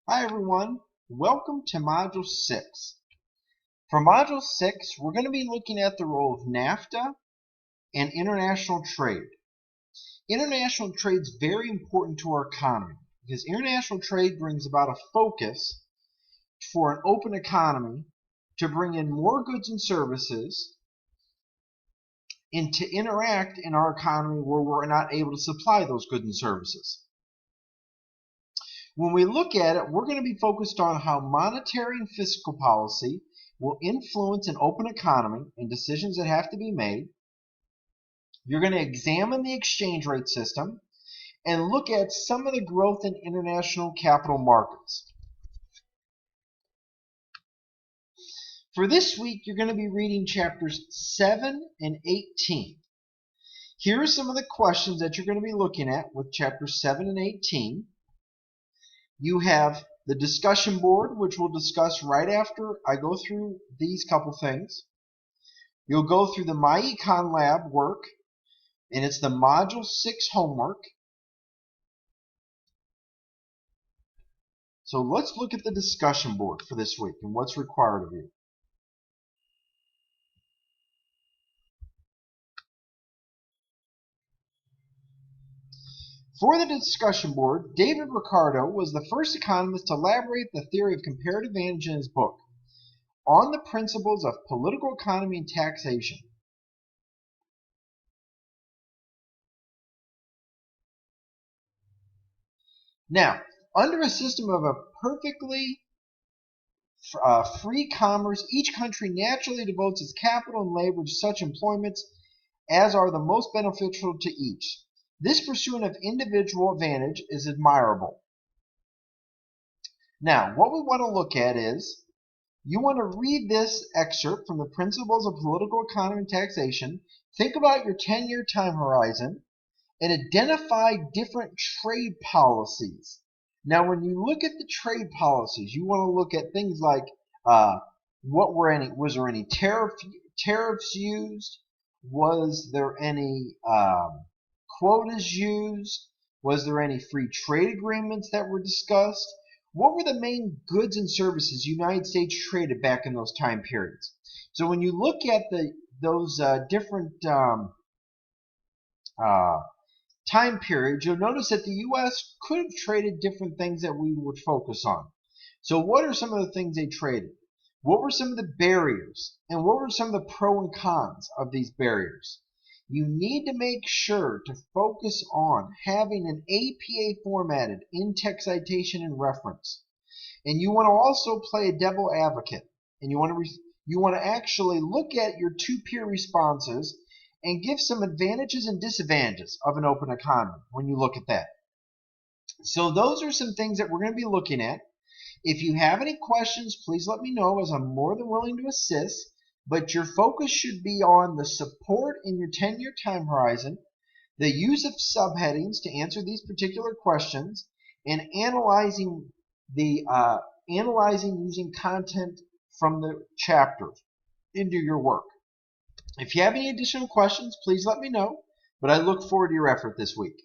Hi everyone, welcome to Module 6. For Module 6, we're going to be looking at the role of NAFTA and international trade. International trade is very important to our economy because international trade brings about a focus for an open economy to bring in more goods and services and to interact in our economy where we're not able to supply those goods and services. When we look at it, we're going to be focused on how monetary and fiscal policy will influence an open economy and decisions that have to be made. You're going to examine the exchange rate system and look at some of the growth in international capital markets. For this week, you're going to be reading chapters 7 and 18. Here are some of the questions that you're going to be looking at with chapters 7 and 18. You have the discussion board, which we'll discuss right after I go through these couple things. You'll go through the MyEconLab work, and it's the Module 6 homework. So let's look at the discussion board for this week and what's required of you. For the discussion board, David Ricardo was the first economist to elaborate the theory of comparative advantage in his book, On the Principles of Political Economy and Taxation. Now, under a system of a perfectly free commerce, each country naturally devotes its capital and labor to such employments as are the most beneficial to each. This pursuit of individual advantage is admirable. Now, what we want to look at is, you want to read this excerpt from the Principles of Political Economy and Taxation, think about your 10-year time horizon, and identify different trade policies. Now, when you look at the trade policies, you want to look at things like was there any tariffs used? Was there any quotas used? Was there any free trade agreements that were discussed? What were the main goods and services the United States traded back in those time periods? So when you look at those different time periods, you'll notice that the U.S. could have traded different things that we would focus on. So what are some of the things they traded? What were some of the barriers? And what were some of the pros and cons of these barriers? You need to make sure to focus on having an APA formatted in-text citation and reference. And you want to also play a devil advocate. And you want to actually look at your two peer responses and give some advantages and disadvantages of an open economy when you look at that. So those are some things that we're going to be looking at. If you have any questions, please let me know, as I'm more than willing to assist. But your focus should be on the support in your 10-year time horizon, the use of subheadings to answer these particular questions, and analyzing using content from the chapters into your work. If you have any additional questions, please let me know, but I look forward to your effort this week.